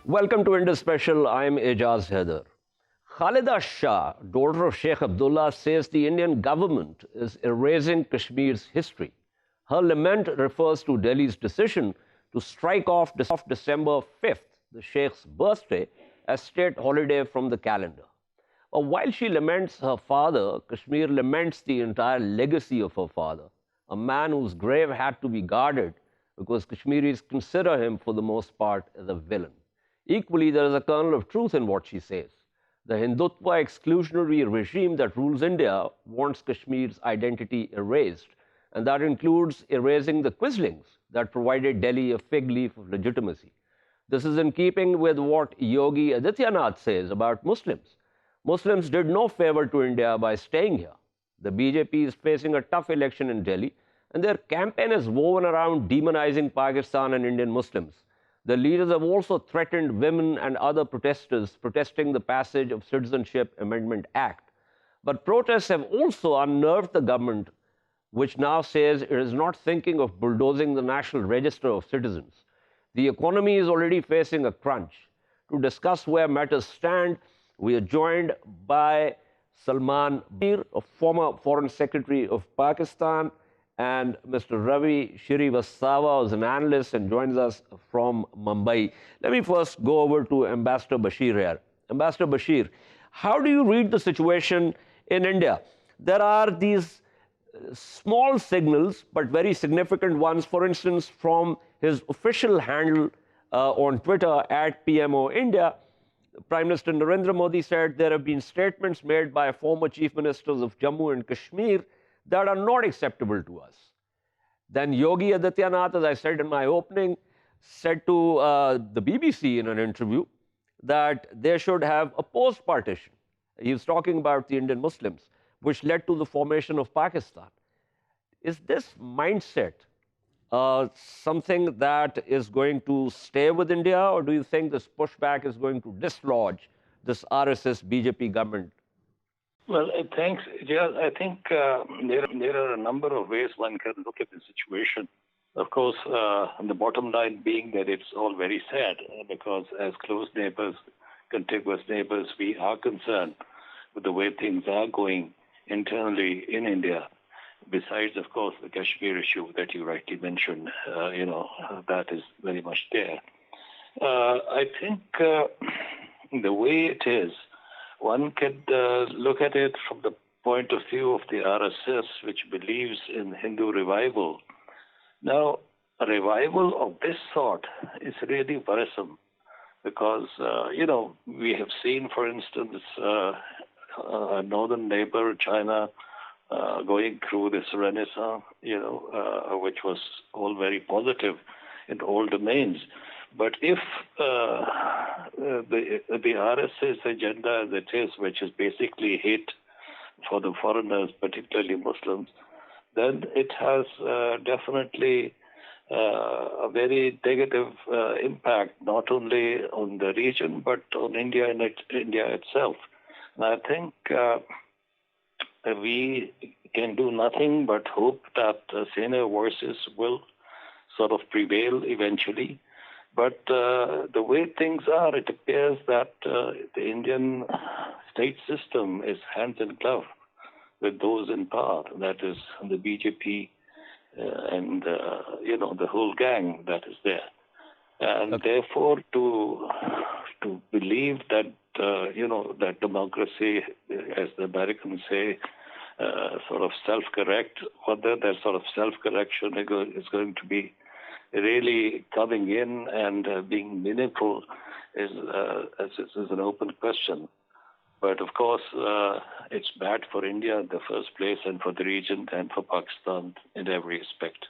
Welcome to Indus Special. I'm Ejaz Haider. Khalida Shah, daughter of Sheikh Abdullah, says the Indian government is erasing Kashmir's history. Her lament refers to Delhi's decision to strike off December 5th, the Sheikh's birthday, as state holiday from the calendar. While she laments her father, Kashmir laments the entire legacy of her father, a man whose grave had to be guarded because Kashmiris consider him, for the most part, as a villain. Equally, there is a kernel of truth in what she says. The Hindutva exclusionary regime that rules India wants Kashmir's identity erased, and that includes erasing the quislings that provided Delhi a fig leaf of legitimacy. This is in keeping with what Yogi Adityanath says about Muslims. Muslims did no favor to India by staying here. The BJP is facing a tough election in Delhi, and their campaign is woven around demonizing Pakistan and Indian Muslims. The leaders have also threatened women and other protesters protesting the passage of Citizenship Amendment Act. But protests have also unnerved the government, which now says it is not thinking of bulldozing the National Register of Citizens. The economy is already facing a crunch. To discuss where matters stand, we are joined by Salman Bashir, a former Foreign Secretary of Pakistan, and Mr. Ravi Srivastava, who's an analyst and joins us from Mumbai. Let me first go over to Ambassador Bashir here. Ambassador Bashir, how do you read the situation in India? There are these small signals, but very significant ones, for instance, from his official handle on Twitter, @PMO India. Prime Minister Narendra Modi said there have been statements made by former chief ministers of Jammu and Kashmir that are not acceptable to us. Then Yogi Adityanath, as I said in my opening, said to the BBC in an interview that they should have a post-partition. He was talking about the Indian Muslims, which led to the formation of Pakistan. Is this mindset something that is going to stay with India, or do you think this pushback is going to dislodge this RSS BJP government? Well, thanks. Yeah, I think there are a number of ways one can look at the situation. Of course, the bottom line being that it's all very sad because as close neighbors, contiguous neighbors, we are concerned with the way things are going internally in India. Besides, of course, the Kashmir issue that you rightly mentioned, that is very much there. I think the way it is, one could look at it from the point of view of the RSS, which believes in Hindu revival. Now, a revival of this sort is really worrisome because, we have seen, for instance, a northern neighbor, China, going through this renaissance, which was all very positive in all domains. But if the RSS agenda as it is, which is basically hate for the foreigners, particularly Muslims, then it has definitely a very negative impact, not only on the region, but on India and India itself. And I think we can do nothing but hope that saner voices will sort of prevail eventually. But the way things are, it appears that the Indian state system is hand in glove with those in power, that is the BJP and, the whole gang that is there. And therefore, to believe that, that democracy, as the Americans say, sort of self-correct, whether that sort of self-correction is going to be really coming in and being meaningful is an open question. But of course, it's bad for India in the first place and for the region and for Pakistan in every aspect.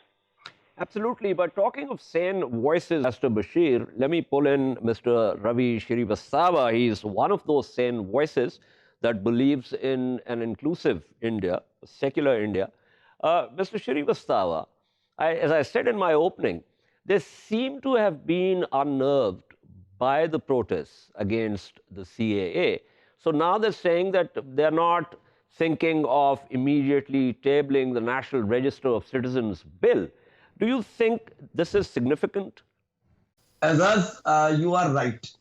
Absolutely. But talking of sane voices, Mr. Bashir, let me pull in Mr. Ravi Srivastava. He's one of those sane voices that believes in an inclusive India, a secular India. Mr. Srivastava, as I said in my opening, they seem to have been unnerved by the protests against the CAA. So now they're saying that they're not thinking of immediately tabling the National Register of Citizens bill. Do you think this is significant? As you are right.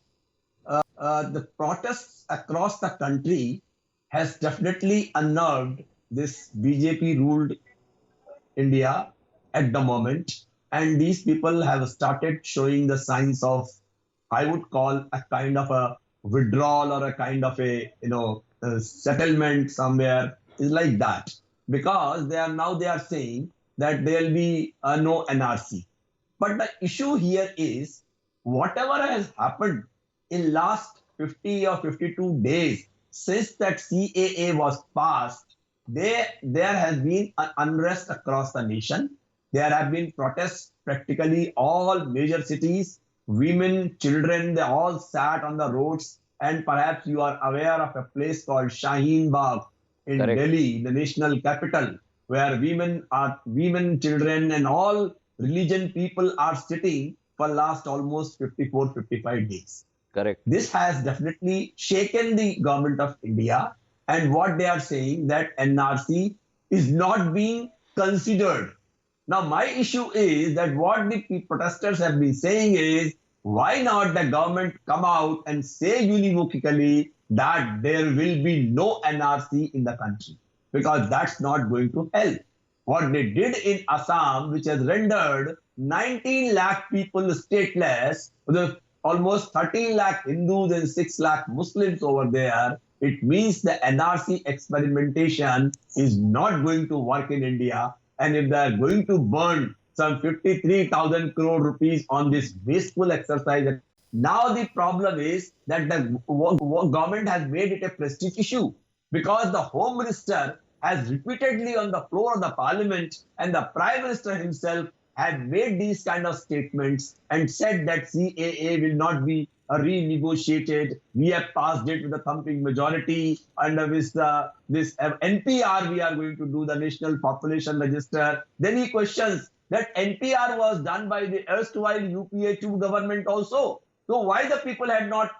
the protests across the country has definitely unnerved this BJP-ruled India at the moment. And these people have started showing the signs of, I would call a kind of a withdrawal or a kind of a settlement somewhere is like that. Because they are saying that there will be no NRC. But the issue here is whatever has happened in last 50 or 52 days since that CAA was passed, there has been an unrest across the nation. There have been protests practically all major cities. Women, children, they all sat on the roads. And perhaps you are aware of a place called Shaheen Bagh in Correct. Delhi, the national capital, where women, children, and all religion people are sitting for last almost 54, 55 days. Correct. This has definitely shaken the government of India, and what they are saying that NRC is not being considered. Now, my issue is that what the protesters have been saying is, why not the government come out and say univocally that there will be no NRC in the country? Because that's not going to help. What they did in Assam, which has rendered 19 lakh people stateless, with almost 13 lakh Hindus and 6 lakh Muslims over there, it means the NRC experimentation is not going to work in India. And if they are going to burn some 53,000 crore rupees on this wasteful exercise, now the problem is that the government has made it a prestige issue because the Home Minister has repeatedly on the floor of the parliament and the Prime Minister himself had made these kind of statements and said that CAA will not be renegotiated. We have passed it with a thumping majority. Under this NPR, we are going to do the National Population Register. Then he questions that NPR was done by the erstwhile UPA2 government also. So why the people had not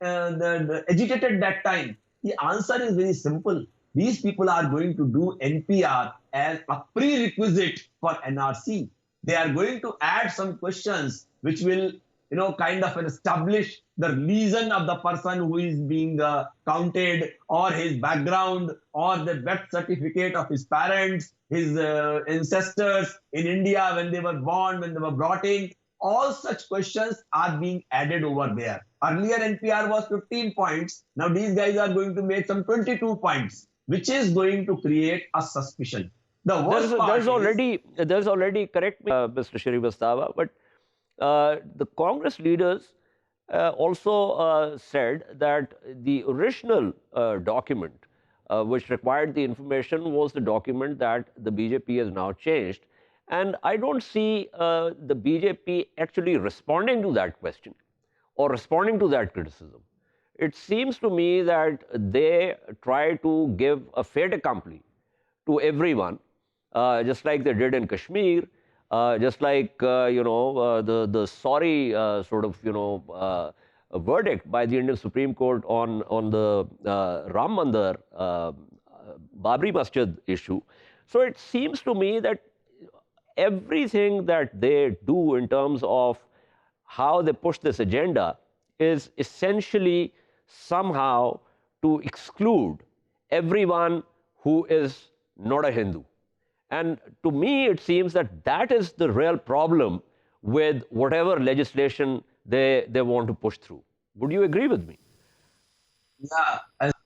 agitated that time? The answer is very simple. These people are going to do NPR as a prerequisite for NRC. They are going to add some questions which will, kind of establish the reason of the person who is being counted, or his background, or the birth certificate of his parents, his ancestors in India when they were born, when they were brought in. All such questions are being added over there. Earlier NPR was 15 points. Now these guys are going to make some 22 points, which is going to create a suspicion. The worst there's already, correct me, Mr. Srivastava, but the Congress leaders also said that the original document which required the information was the document that the BJP has now changed. And I don't see the BJP actually responding to that question or responding to that criticism. It seems to me that they try to give a fait accompli to everyone, just like they did in Kashmir, just like the sorry sort of a verdict by the Indian Supreme Court on the Ram Mandir Babri Masjid issue. So it seems to me that everything that they do in terms of how they push this agenda is essentially somehow to exclude everyone who is not a Hindu. And to me, it seems that that is the real problem with whatever legislation they want to push through. Would you agree with me? Yeah,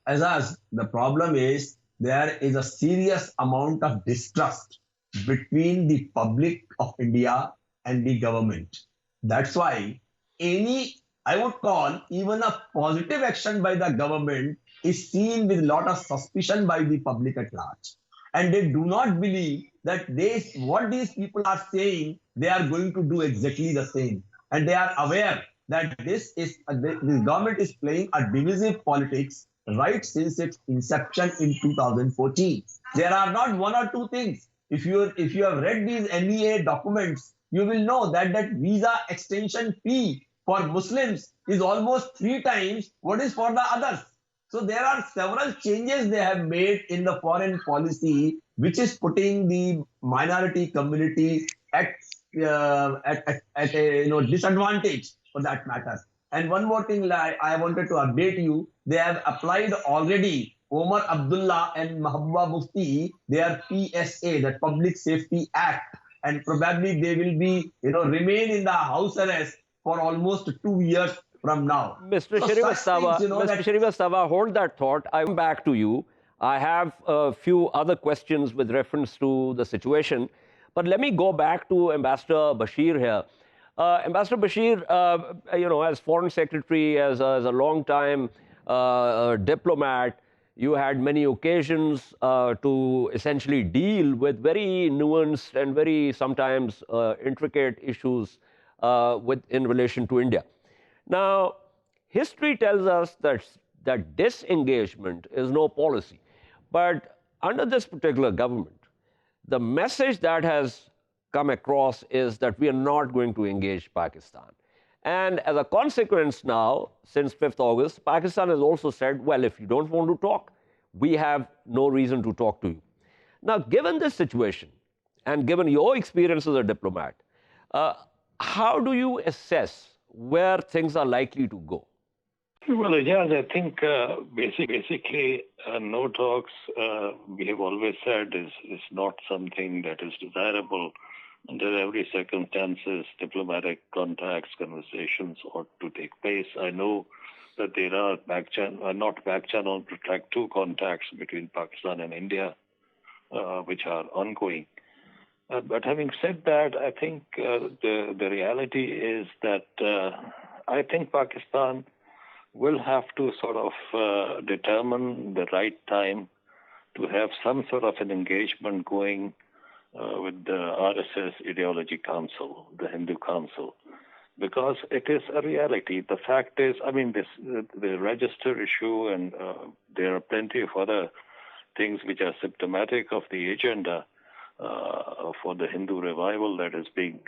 as the problem is there is a serious amount of distrust between the public of India and the government. That's why I would call even a positive action by the government is seen with a lot of suspicion by the public at large. And they do not believe that what these people are saying, they are going to do exactly the same. And they are aware that this government is playing a divisive politics right since its inception in 2014. There are not one or two things. If you have read these MEA documents, you will know that visa extension fee for Muslims is almost 3 times what is for the others. So there are several changes they have made in the foreign policy, which is putting the minority community at a disadvantage for that matter. And one more thing I wanted to update you. They have applied already Omar Abdullah and Mahbubah Mufti, their PSA, the Public Safety Act. And probably they will be, remain in the house arrest for almost 2 years from now. Mr. So Srivastava, such things, Srivastava, hold that thought. I come back to you. I have a few other questions with reference to the situation. But let me go back to Ambassador Bashir here. Ambassador Bashir, as Foreign Secretary, as a long-time diplomat, you had many occasions to essentially deal with very nuanced and very sometimes intricate issues in relation to India. Now, history tells us that disengagement is no policy. But under this particular government, the message that has come across is that we are not going to engage Pakistan. And as a consequence now, since 5th August, Pakistan has also said, well, if you don't want to talk, we have no reason to talk to you. Now, given this situation, and given your experience as a diplomat, how do you assess where things are likely to go? Well, yes, I think basically no talks, we have always said, is not something that is desirable. Under every circumstances, diplomatic contacts, conversations ought to take place. I know that there are not back-channel, but track 2 contacts between Pakistan and India, which are ongoing. But having said that, I think the reality is that I think Pakistan will have to sort of determine the right time to have some sort of an engagement going with the RSS Ideology Council, the Hindu Council, because it is a reality. The fact is, the register issue, and there are plenty of other things which are symptomatic of the agenda for the Hindu revival that is being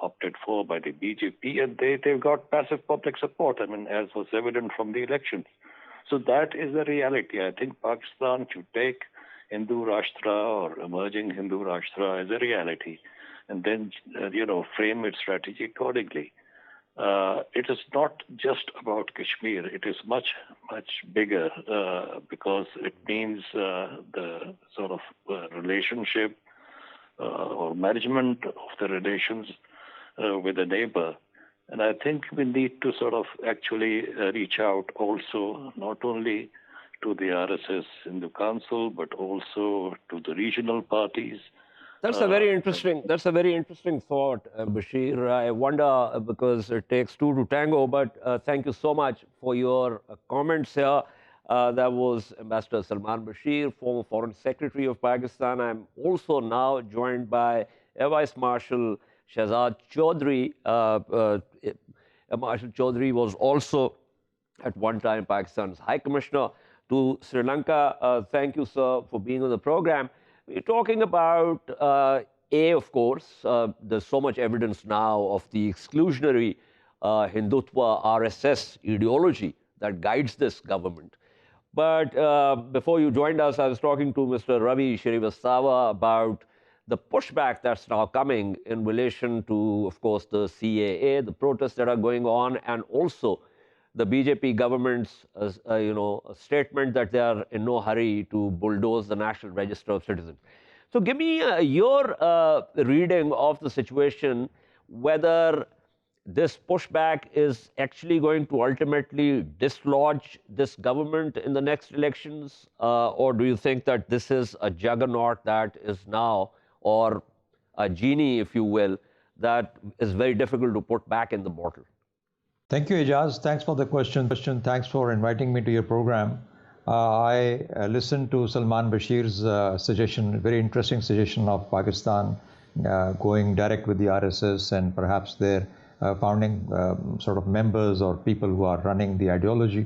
opted for by the BJP, and they've got massive public support, as was evident from the elections. So that is the reality. I think Pakistan should take Hindu Rashtra or emerging Hindu Rashtra as a reality, and then, frame its strategy accordingly. It is not just about Kashmir. It is much, much bigger because it means the sort of relationship or management of the relations with a neighbor. And I think we need to sort of actually reach out also, not only to the RSS Hindu Council, but also to the regional parties. That's a very interesting thought, Bashir. I wonder, because it takes 2 to tango, but thank you so much for your comments here. That was Ambassador Salman Bashir, former Foreign Secretary of Pakistan. I'm also now joined by Air Vice Marshal Shahzad Chaudhry. Marshal Chaudhry was also at one time Pakistan's High Commissioner to Sri Lanka. Thank you, sir, for being on the program. We're talking about, of course, there's so much evidence now of the exclusionary Hindutva RSS ideology that guides this government. But before you joined us, I was talking to Mr. Ravi Srivastava about the pushback that's now coming in relation to, of course, the CAA, the protests that are going on, and also the BJP government's statement that they are in no hurry to bulldoze the National Register of Citizens. So give me your reading of the situation, whether this pushback is actually going to ultimately dislodge this government in the next elections, or do you think that this is a juggernaut that is now, or a genie, if you will, that is very difficult to put back in the bottle? Thank you, Ejaz. Thanks for the question. Thanks for inviting me to your program. I listened to Salman Bashir's suggestion, very interesting suggestion of Pakistan going direct with the RSS and perhaps their founding sort of members or people who are running the ideology.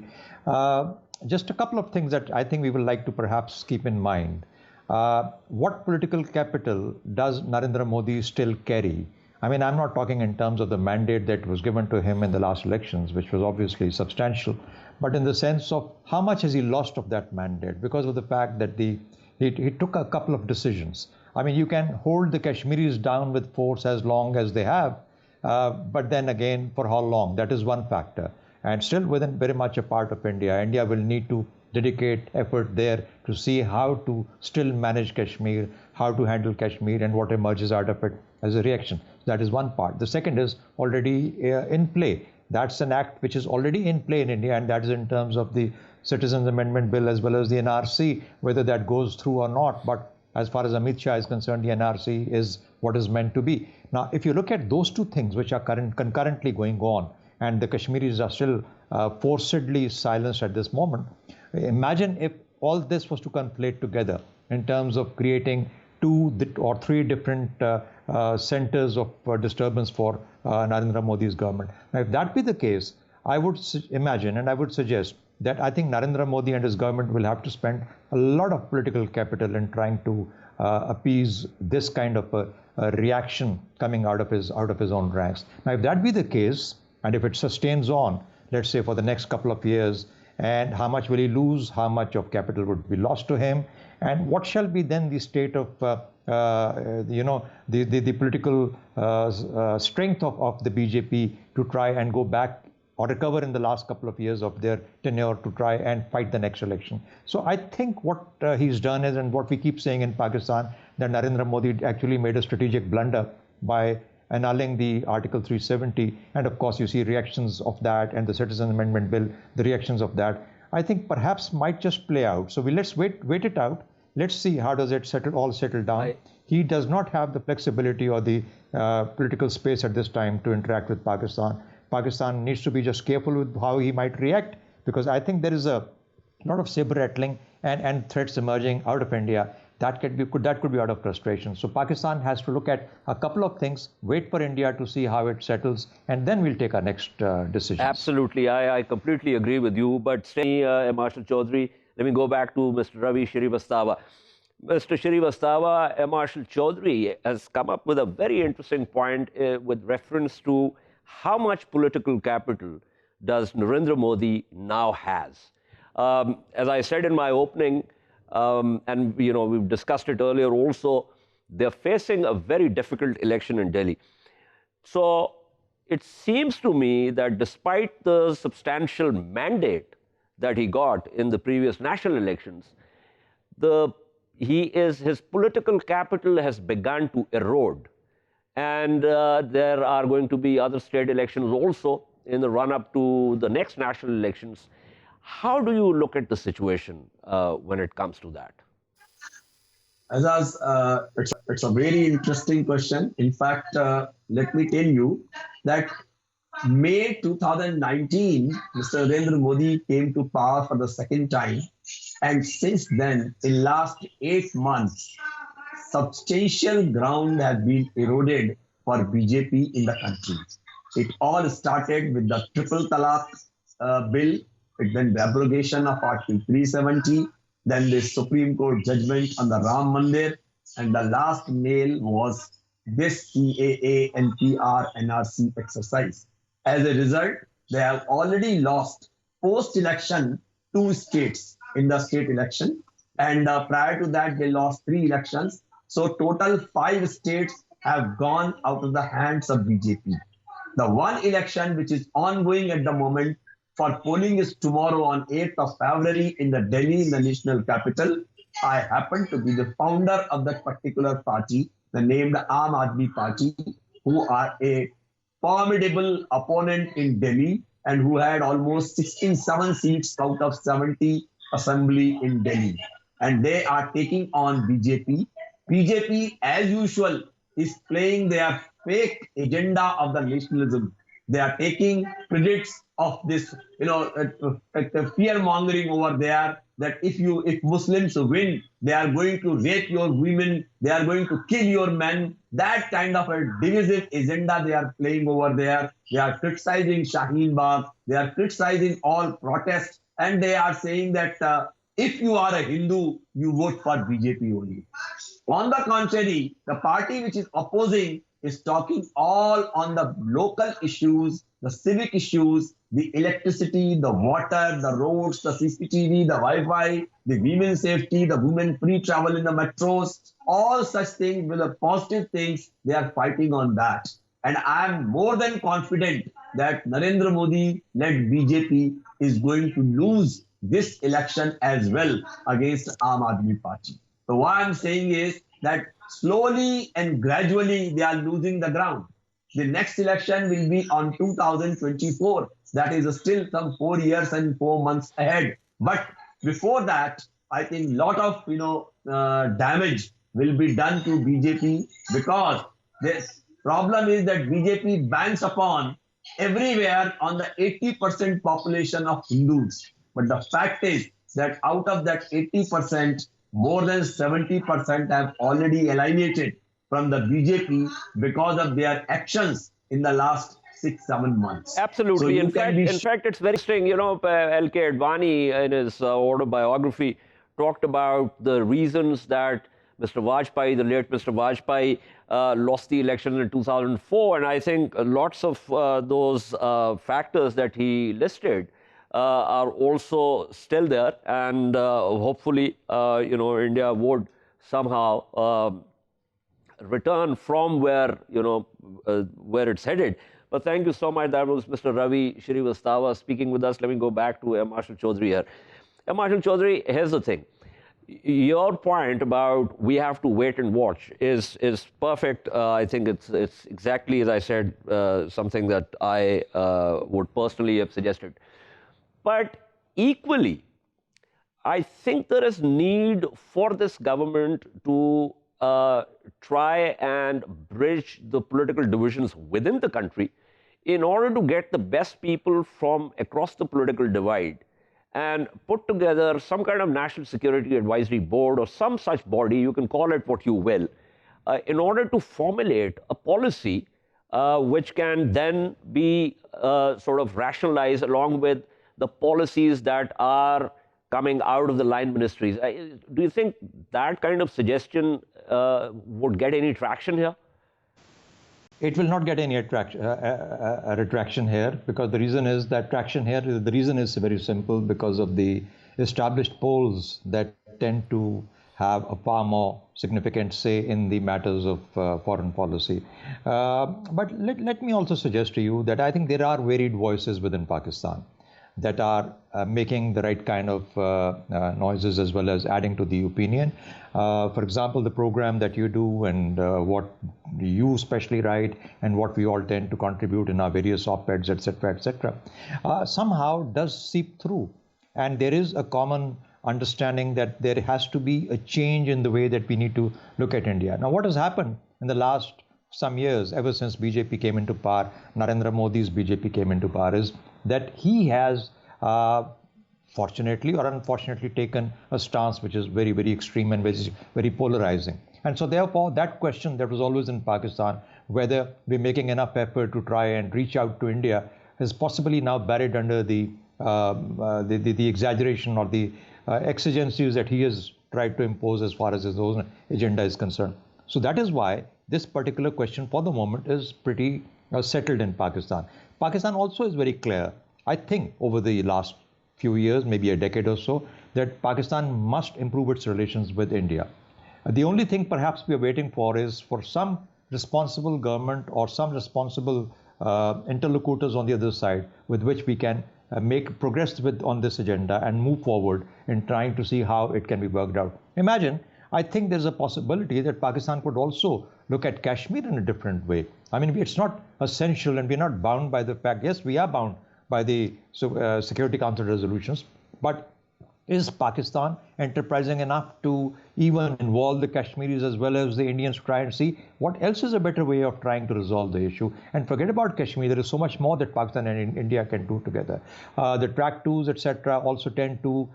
Just a couple of things that I think we would like to perhaps keep in mind. What political capital does Narendra Modi still carry? I'm not talking in terms of the mandate that was given to him in the last elections, which was obviously substantial, but in the sense of how much has he lost of that mandate because of the fact that he took a couple of decisions. You can hold the Kashmiris down with force as long as they have, but then again, for how long? That is one factor. and still within very much a part of India. India will need to dedicate effort there to see how to still manage Kashmir, how to handle Kashmir, and what emerges out of it as a reaction. That is one part. The second is already in play. That's an act which is already in play in India, and that is in terms of the Citizens Amendment Bill as well as the NRC, whether that goes through or not. But as far as Amit Shah is concerned, the NRC is what is meant to be. Now, if you look at those two things which are concurrently going on, and the Kashmiris are still forcedly silenced at this moment, imagine if all this was to conflate together in terms of creating 2 or 3 different centers of disturbance for Narendra Modi's government. Now, if that be the case, I would imagine and I would suggest that I think Narendra Modi and his government will have to spend a lot of political capital in trying to appease this kind of a reaction coming out of his own ranks. Now, if that be the case, and if it sustains on, let's say for the next couple of years, and how much will he lose, how much of capital would be lost to him, and what shall be then the state of the political strength of the BJP to try and go back or recover in the last couple of years of their tenure to try and fight the next election. So I think what he's done is, and what we keep saying in Pakistan, that Narendra Modi actually made a strategic blunder by annulling the Article 370. And of course, you see reactions of that and the Citizen Amendment Bill, the reactions of that, I think perhaps might just play out. So let's wait it out. Let's see how does it all settle down. He does not have the flexibility or the political space at this time to interact with Pakistan. Pakistan needs to be just careful with how he might react, because I think there is a lot of saber rattling and threats emerging out of India that could be out of frustration. So Pakistan has to look at a couple of things, wait for India to see how it settles, and then we'll take our next decision. Absolutely, I completely agree with you. But stay, Marshal Chaudhry, let me go back to Mr. Ravi Srivastava. Mr. Srivastava, Marshal Chaudhry has come up with a very interesting point with reference to how much political capital does Narendra Modi now has. As I said in my opening, and we've discussed it earlier also, they're facing a very difficult election in Delhi. So it seems to me that despite the substantial mandate that he got in the previous national elections, his political capital has begun to erode. And there are going to be other state elections also in the run-up to the next national elections. How do you look at the situation when it comes to that? Ejaz, it's a very interesting question. In fact, let me tell you that May 2019, Mr. Narendra Modi came to power for the second time. And since then, in last 8 months, substantial ground has been eroded for BJP in the country. It all started with the Triple Talaq bill, then the abrogation of Article 370, then the Supreme Court judgment on the Ram Mandir, and the last nail was this CAA, NPR, NRC exercise. As a result, they have already lost post-election 2 states in the state election, and prior to that, they lost 3 elections. So total 5 states have gone out of the hands of BJP. The one election which is ongoing at the moment for polling is tomorrow on 8th of February in the Delhi, in the national capital. I happen to be the founder of that particular party, the named Aam Aadmi Party, who are a formidable opponent in Delhi and who had almost 67 seats out of 70 assembly in Delhi. And they are taking on BJP. BJP, as usual, is playing their fake agenda of the nationalism. They are taking credits of this, fear mongering over there, that if Muslims win, they are going to rape your women, they are going to kill your men. That kind of a divisive agenda they are playing over there. They are criticizing Shaheen Bagh, they are criticizing all protests, and they are saying that if you are a Hindu, you vote for BJP only. On the contrary, the party which is opposing is talking all on the local issues, the civic issues, the electricity, the water, the roads, the CCTV, the Wi-Fi, the women's safety, the women free travel in the metros, all such things with the positive things, they are fighting on that. And I am more than confident that Narendra Modi-led BJP is going to lose this election as well against Aam Aadmi Party. So what I'm saying is that slowly and gradually they are losing the ground. The next election will be on 2024. That is still some 4 years and 4 months ahead. But before that, I think lot of damage will be done to BJP, because the problem is that BJP banks upon everywhere on the 80% population of Hindus. But the fact is that out of that 80%, more than 70% have already alienated from the BJP because of their actions in the last 6-7 months. Absolutely. In fact, it's very interesting. L.K. Advani in his autobiography talked about the reasons that Mr. Vajpayee, the late Mr. Vajpayee, lost the election in 2004. And I think lots of those factors that he listed are also still there. And hopefully, India would somehow return from where it's headed. But thank you so much. That was Mr. Ravi Srivastava speaking with us. Let me go back to Marshal Chaudhry here. Marshal Chaudhry, here's the thing. Your point about we have to wait and watch is perfect. I think it's exactly as I said, something that I would personally have suggested. But equally, I think there is need for this government to try and bridge the political divisions within the country in order to get the best people from across the political divide and put together some kind of national security advisory board or some such body, you can call it what you will, in order to formulate a policy which can then be sort of rationalized along with the policies that are coming out of the line ministries. Do you think that kind of suggestion would get any traction here? It will not get any retraction here, because the reason is that traction here, the reason is very simple, because of the established poles that tend to have a far more significant say in the matters of foreign policy. But let me also suggest to you that I think there are varied voices within Pakistan that are making the right kind of noises as well as adding to the opinion. For example, the program that you do and what you especially write and what we all tend to contribute in our various op-eds, etc., somehow does seep through. And there is a common understanding that there has to be a change in the way that we need to look at India. Now, what has happened in the last some years, ever since BJP came into power, Narendra Modi's BJP came into power, is that he has fortunately or unfortunately taken a stance which is very, very extreme and very, very polarizing. And so therefore, that question that was always in Pakistan, whether we're making enough effort to try and reach out to India, is possibly now buried under the exaggeration or the exigencies that he has tried to impose as far as his own agenda is concerned. So that is why this particular question for the moment is pretty settled in Pakistan. Pakistan also is very clear, I think, over the last few years, maybe a decade or so, that Pakistan must improve its relations with India. The only thing perhaps we are waiting for is for some responsible government or some responsible interlocutors on the other side with which we can make progress on this agenda and move forward in trying to see how it can be worked out. Imagine, I think there's a possibility that Pakistan could also look at Kashmir in a different way. I mean, it's not essential and we're not bound by the fact, yes, we are bound by the Security Council resolutions, but is Pakistan enterprising enough to even involve the Kashmiris as well as the Indians to try and see what else is a better way of trying to resolve the issue? And forget about Kashmir, there is so much more that Pakistan and India can do together. The track twos, etc., also tend to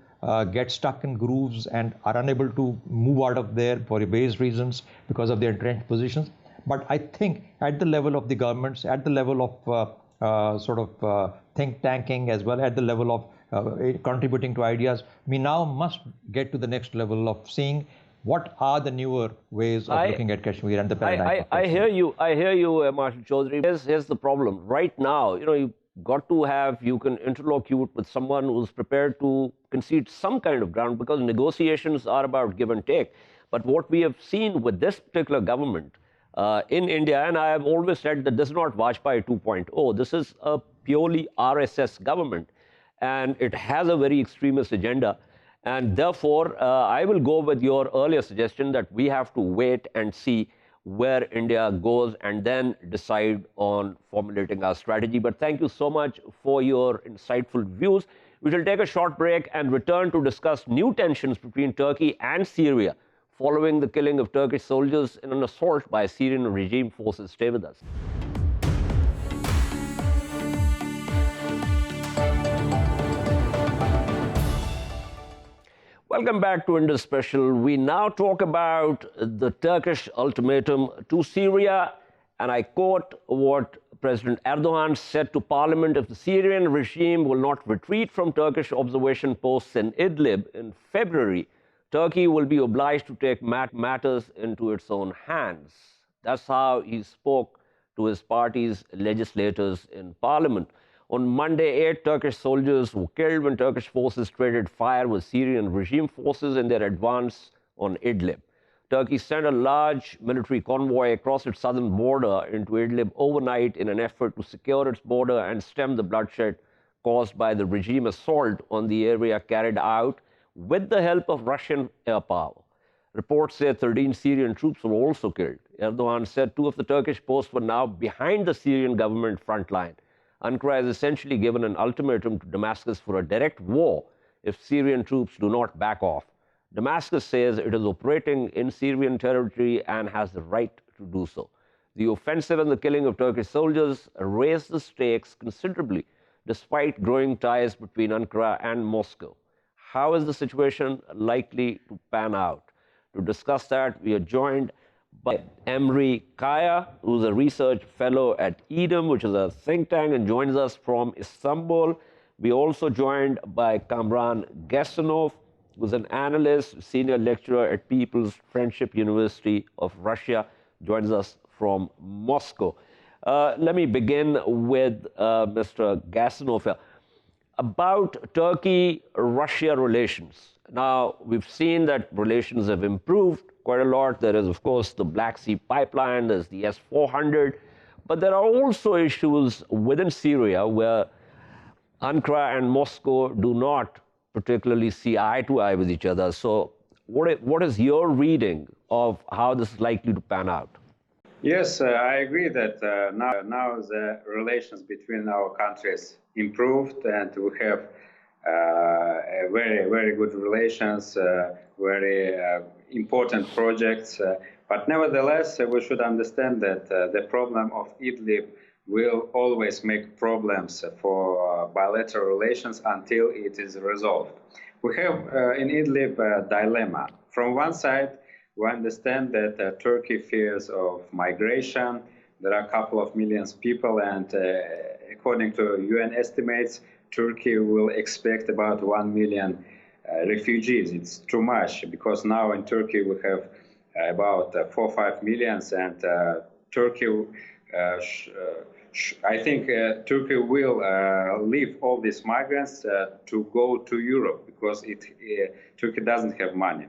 get stuck in grooves and are unable to move out of there for various reasons because of their entrenched positions. But I think at the level of the governments, at the level of think tanking as well, at the level of contributing to ideas, we now must get to the next level of seeing what are the newer ways of looking at Kashmir and the paradigm. I hear you, Marshal Chaudhry. Here's the problem. Right now, you got to have, you can interlocute with someone who's prepared to concede some kind of ground, because negotiations are about give and take. But what we have seen with this particular government, in India. And I have always said that this is not Vajpayee 2.0. This is a purely RSS government, and it has a very extremist agenda. And therefore, I will go with your earlier suggestion that we have to wait and see where India goes and then decide on formulating our strategy. But thank you so much for your insightful views. We shall take a short break and return to discuss new tensions between Turkey and Syria following the killing of Turkish soldiers in an assault by Syrian regime forces. Stay with us. Welcome back to Indus Special. We now talk about the Turkish ultimatum to Syria, and I quote what President Erdogan said to Parliament: if the Syrian regime will not retreat from Turkish observation posts in Idlib in February, Turkey will be obliged to take matters into its own hands. That's how he spoke to his party's legislators in Parliament. On Monday, 8 Turkish soldiers were killed when Turkish forces traded fire with Syrian regime forces in their advance on Idlib. Turkey sent a large military convoy across its southern border into Idlib overnight in an effort to secure its border and stem the bloodshed caused by the regime assault on the area carried out with the help of Russian air power. Reports say 13 Syrian troops were also killed. Erdogan said 2 of the Turkish posts were now behind the Syrian government front line. Ankara has essentially given an ultimatum to Damascus for a direct war if Syrian troops do not back off. Damascus says it is operating in Syrian territory and has the right to do so. The offensive and the killing of Turkish soldiers raised the stakes considerably, despite growing ties between Ankara and Moscow. How is the situation likely to pan out? To discuss that, we are joined by Emre Kaya, who's a research fellow at EDEM, which is a think tank, and joins us from Istanbul. We also joined by Kamran Gasanov, who's an analyst, senior lecturer at People's Friendship University of Russia, joins us from Moscow. Let me begin with Mr. Gasanov. About Turkey-Russia relations. Now, we've seen that relations have improved quite a lot. There is, of course, the Black Sea pipeline, there's the S-400, but there are also issues within Syria where Ankara and Moscow do not particularly see eye to eye with each other. So what is your reading of how this is likely to pan out? Yes, I agree that now the relations between our countries improved, and we have very, very good relations, very important projects. But nevertheless, we should understand that the problem of Idlib will always make problems for bilateral relations until it is resolved. We have in Idlib a dilemma. From one side, we understand that Turkey fears of migration. There are a couple of millions people, and according to UN estimates, Turkey will expect about 1 million refugees. It's too much because now in Turkey we have about 4 or 5 millions, and Turkey, I think Turkey will leave all these migrants to go to Europe because Turkey doesn't have money.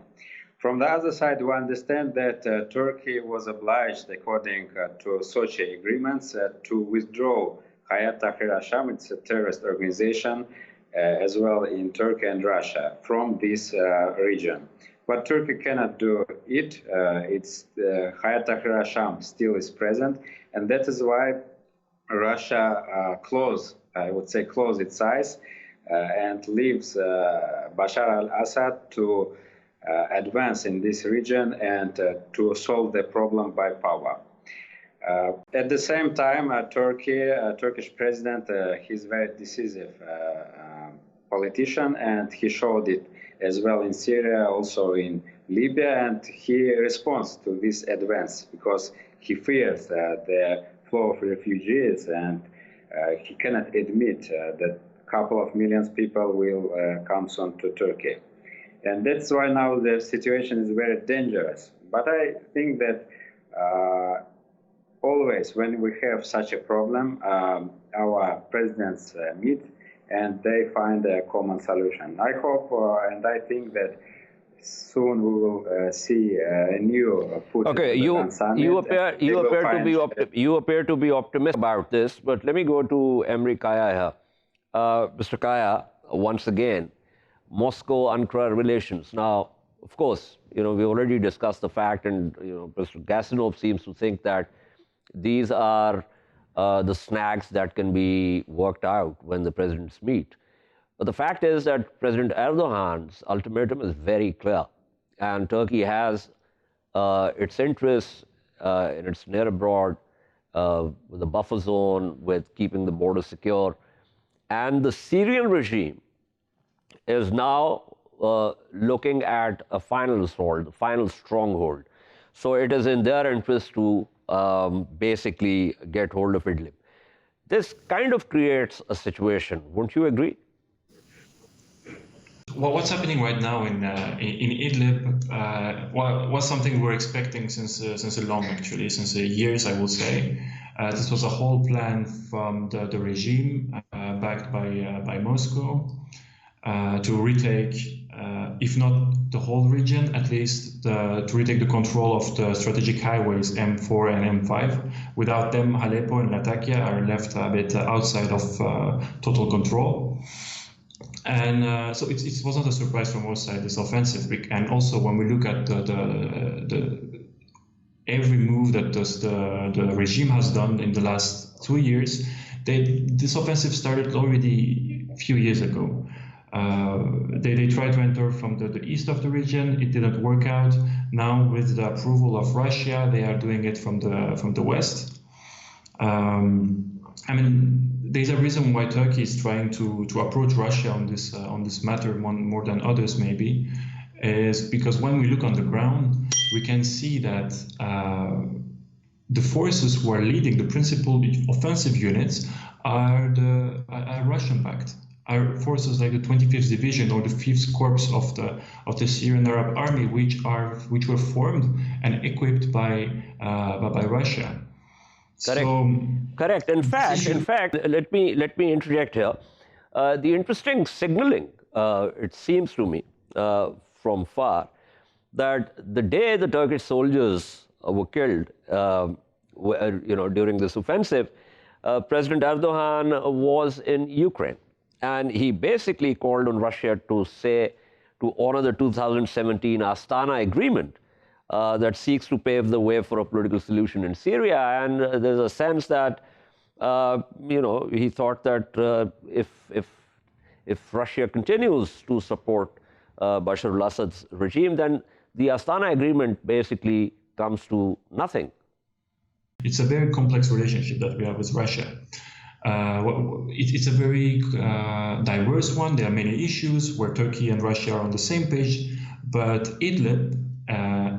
From the other side, we understand that Turkey was obliged, according to Sochi agreements, to withdraw Hayat Tahrir al-Sham, it's a terrorist organization, as well in Turkey and Russia, from this region. But Turkey cannot do it. Hayat Tahrir al-Sham still is present, and that is why Russia closed its eyes and leaves Bashar al-Assad to advance in this region and to solve the problem by power. At the same time, Turkish president, he's a very decisive politician, and he showed it as well in Syria, also in Libya, and he responds to this advance because he fears the flow of refugees, and he cannot admit that a couple of millions people will come soon to Turkey. And that's why now the situation is very dangerous. But I think that always when we have such a problem, our presidents meet and they find a common solution. I hope and I think that soon we will see a new Putin. Okay, you appear to be optimistic about this, but let me go to Emre Kaya here. Mr. Kaya, once again, Moscow-Ankara relations. Now, of course, we already discussed the fact, and Mr. Gasanov seems to think that these are the snags that can be worked out when the presidents meet. But the fact is that President Erdogan's ultimatum is very clear, and Turkey has its interests in its near abroad, with the buffer zone, with keeping the border secure. And the Syrian regime is now looking at a final assault, a final stronghold. So it is in their interest to basically get hold of Idlib. This kind of creates a situation, wouldn't you agree? Well, what's happening right now in Idlib was something we were expecting since years, I would say. This was a whole plan from the regime, backed by Moscow, to retake, if not the whole region, at least to retake the control of the strategic highways M4 and M5. Without them, Aleppo and Latakia are left a bit outside of total control. And so it was not a surprise from our side, this offensive. And also when we look at every move that the regime has done in the last 2 years, this offensive started already a few years ago. They tried to enter from the east of the region. It didn't work out. Now, with the approval of Russia, they are doing it from the west. There's a reason why Turkey is trying to approach Russia on this matter more than others, maybe, is because when we look on the ground, we can see that the forces who are leading the principal offensive units are Russian-backed. Are forces like the 25th Division or the 5th Corps of the Syrian Arab Army, which were formed and equipped by Russia. Correct. In fact, let me interject here. The interesting signaling, it seems to me, from far, that the day the Turkish soldiers were killed, during this offensive, President Erdogan was in Ukraine, and he basically called on Russia to honor the 2017 Astana Agreement. That seeks to pave the way for a political solution in Syria, and there's a sense that he thought that if Russia continues to support Bashar al-Assad's regime, then the Astana Agreement basically comes to nothing. It's a very complex relationship that we have with Russia. It's a very diverse one. There are many issues where Turkey and Russia are on the same page, but Idlib,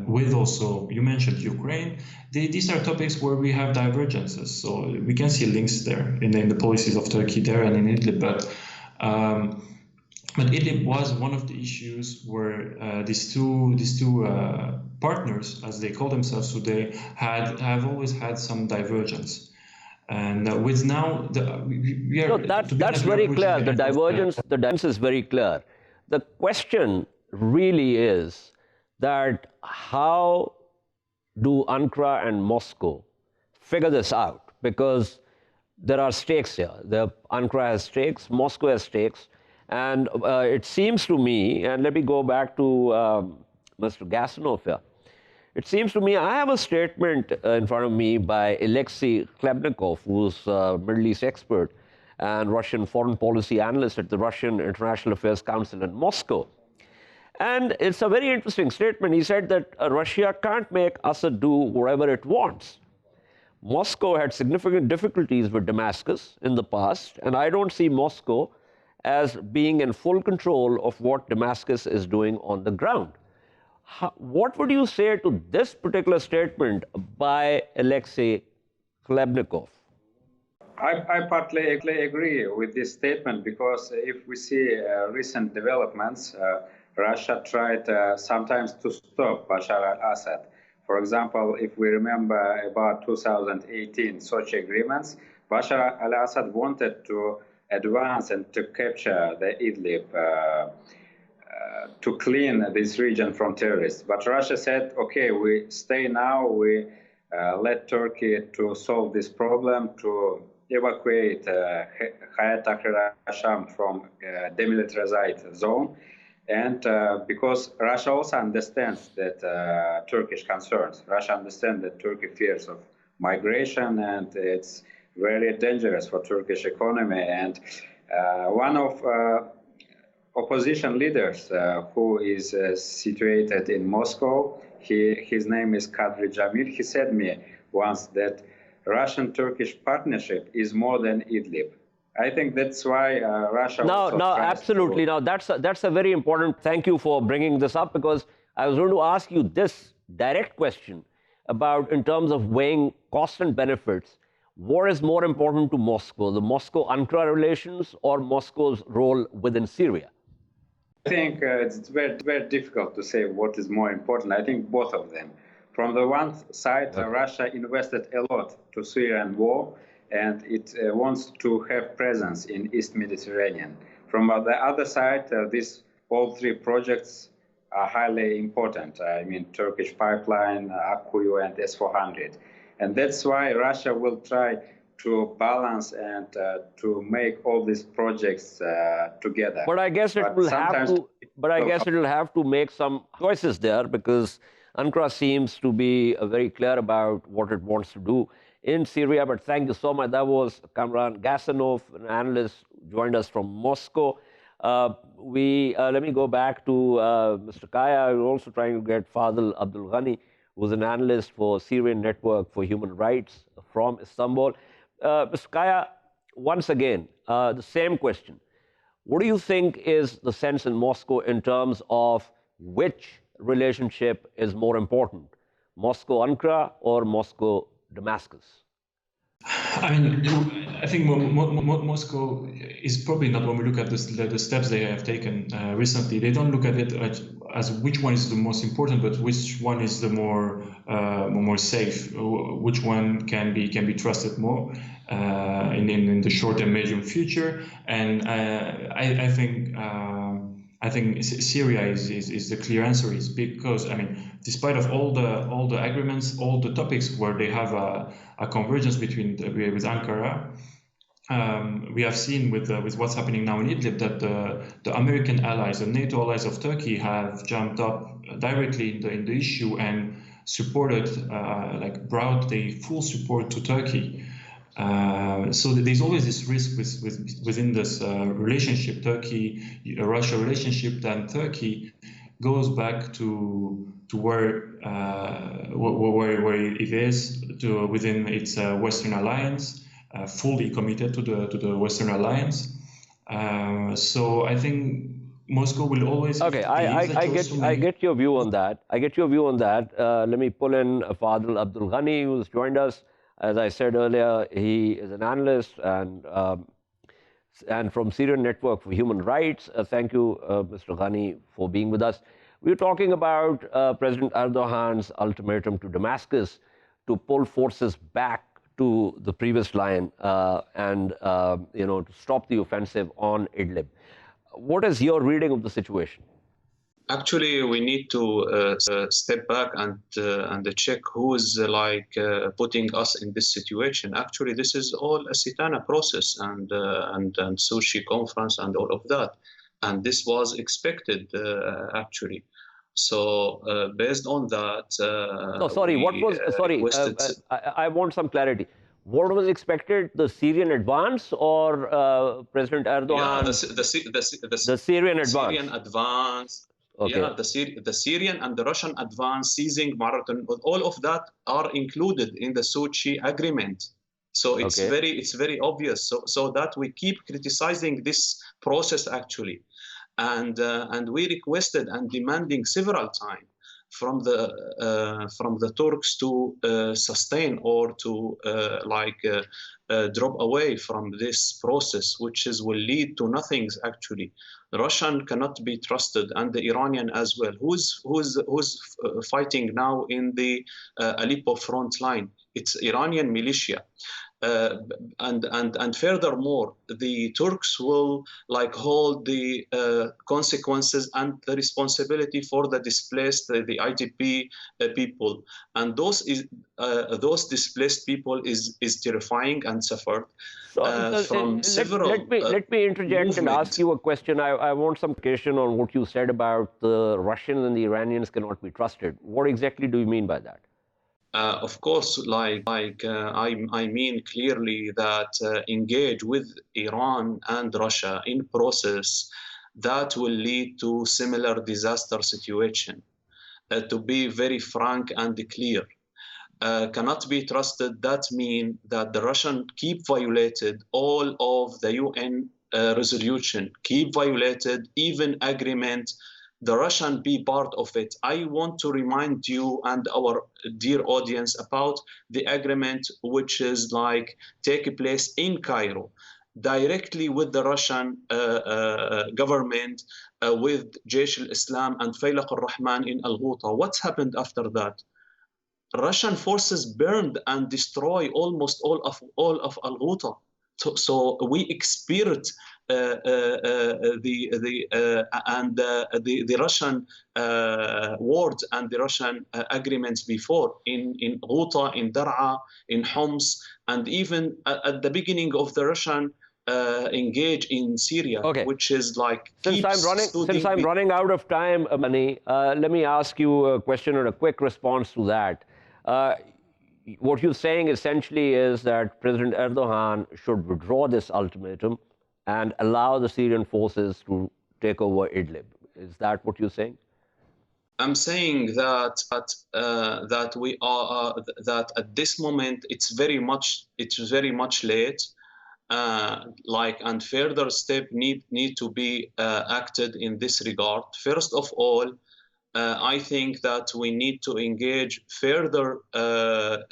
with also, you mentioned Ukraine, these are topics where we have divergences. So we can see links there in the policies of Turkey there and in Idlib. But Idlib was one of the issues where these two partners, as they call themselves today, have always had some divergence. And with now, that's very clear. The divergence is very clear. The question really is that how do Ankara and Moscow figure this out? Because there are stakes here. Ankara has stakes, Moscow has stakes, and it seems to me, and let me go back to Mr. Gasanov here. It seems to me, I have a statement in front of me by Alexei Khlebnikov, who's a Middle East expert and Russian foreign policy analyst at the Russian International Affairs Council in Moscow. And it's a very interesting statement. He said that Russia can't make Assad do whatever it wants. Moscow had significant difficulties with Damascus in the past, and I don't see Moscow as being in full control of what Damascus is doing on the ground. What would you say to this particular statement by Alexei Khlebnikov? I partly agree with this statement, because if we see recent developments, Russia tried sometimes to stop Bashar al-Assad. For example, if we remember about 2018 Sochi agreements, Bashar al-Assad wanted to advance and to capture the Idlib to clean this region from terrorists. But Russia said, okay, we stay now, we let Turkey to solve this problem, to evacuate Hayat Tahrir al-Sham from demilitarized zone. And because Russia also understands that Turkish concerns, Russia understands that Turkey fears of migration, and it's very dangerous for Turkish economy. And one of opposition leaders who is situated in Moscow, his name is Kadri Jamil. He said me once that Russian-Turkish partnership is more than Idlib. I think that's why Russia also No, tries absolutely. to... Now, that's a very important. Thank you for bringing this up, because I was going to ask you this direct question about, in terms of weighing costs and benefits, what is more important to Moscow, the Moscow-Ankara relations or Moscow's role within Syria? I think it's very, very difficult to say what is more important. I think both of them. From the one side, Russia invested a lot to Syrian war, and it wants to have presence in East Mediterranean. From the other side, all three projects are highly important. I mean, Turkish pipeline, Akkuyu, and S-400. And that's why Russia will try to balance and to make all these projects together. But I guess it will have to. But I guess it will have to make some choices there, because Ankara seems to be very clear about what it wants to do in Syria. But thank you so much. That was Kamran Gasanov, an analyst, joined us from Moscow. Let me go back to Mr. Kaya. We're also trying to get Fadel Abdul Ghany, who's an analyst for Syrian Network for Human Rights from Istanbul. Mr. Kaya, once again, the same question. What do you think is the sense in Moscow in terms of which relationship is more important, Moscow-Ankara or Moscow-Damascus? I mean, I think Moscow is probably not, when we look at the steps they have taken recently, they don't look at it as which one is the most important, but which one is the more safe, which one can be trusted more in the short and medium future. And I think Syria is the clear answer, is because, I mean, despite of all the agreements, all the topics where they have a convergence with Ankara, we have seen with what's happening now in Idlib that the American allies, the NATO allies of Turkey, have jumped up directly in the issue and supported, brought the full support to Turkey. So there's always this risk within this relationship, Turkey-Russia relationship, that Turkey goes back to where it is, within its Western alliance, fully committed to the Western alliance. So I think Moscow will always... Okay, I get your view on that. Let me pull in Fadel Abdul Ghany, who's joined us. As I said earlier, he is an analyst and from Syrian Network for Human Rights. Thank you, Mr. Ghany, for being with us. We're talking about President Erdogan's ultimatum to Damascus to pull forces back to the previous line and to stop the offensive on Idlib. What is your reading of the situation? Actually, we need to step back and check who is putting us in this situation. Actually, this is all a Sitana process and Sochi conference and all of that, and this was expected actually. So based on that, I want some clarity. What was expected? The Syrian advance or President Erdogan? Yeah, the Syrian advance. Syrian advance. Okay. Yeah, the Syrian and the Russian advance, seizing Marathon, all of that are included in the Sochi agreement. So it's very obvious. So that we keep criticizing this process actually, and we requested and demanding several times from the Turks to sustain or to drop away from this process, which will lead to nothing actually. Russian cannot be trusted, and the Iranian as well. Who's fighting now in the Aleppo front line? It's Iranian militia. And furthermore, the Turks will like hold the consequences and the responsibility for the displaced, the IDP people, and those displaced people is terrifying and suffered from several. Let me interject and ask you a question. I want some clarification on what you said about the Russians and the Iranians cannot be trusted. What exactly do you mean by that? Of course, I mean clearly that engage with Iran and Russia in process that will lead to similar disaster situation. To be very frank and clear, cannot be trusted. That means that the Russian keep violated all of the UN resolution, keep violated even agreement. The Russian be part of it. I want to remind you and our dear audience about the agreement which is like take place in Cairo, directly with the Russian government, with Jaish al-Islam and Faylaq al-Rahman in Al-Ghouta. What happened after that? Russian forces burned and destroyed almost all of Al-Ghouta. So we experienced the Russian words and the Russian agreements before in Ghouta, in Dar'a, in Homs, and even at the beginning of the Russian engage in Syria, which is like since I'm running out of time, Ghany, let me ask you a question and a quick response to that. What you're saying essentially is that President Erdogan should withdraw this ultimatum and allow the Syrian forces to take over Idlib. Is that what you're saying? I'm saying that we are that at this moment it's very much late. And further steps need to be acted in this regard. First of all, I think that we need to engage further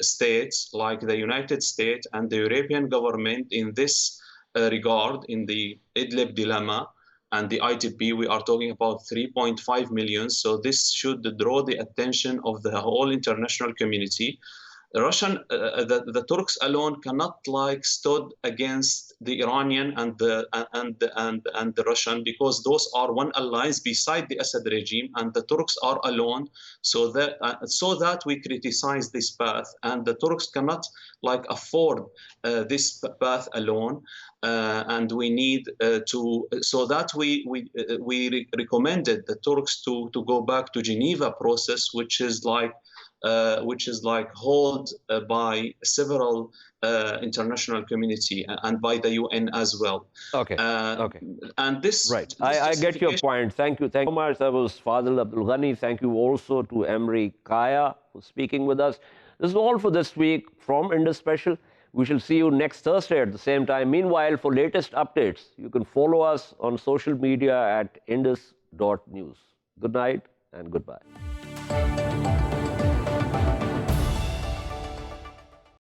states like the United States and the European government in this regard, in the Idlib dilemma and the IDP. We are talking about 3.5 million. So this should draw the attention of the whole international community. The Turks alone cannot stood against the Iranian and the Russian, because those are one alliance beside the Assad regime, and the Turks are alone. So that we criticize this path, and the Turks cannot afford this path alone, and we need to. So that we recommended the Turks to go back to Geneva process, which is held by several international community and by the UN as well. Okay. And this... Right. I get your point. Thank you. Thank you so much. That was Fadel Abdul Ghany. Thank you also to Emre Kaya for speaking with us. This is all for this week from Indus Special. We shall see you next Thursday at the same time. Meanwhile, for latest updates, you can follow us on social media at indus.news. Good night and goodbye.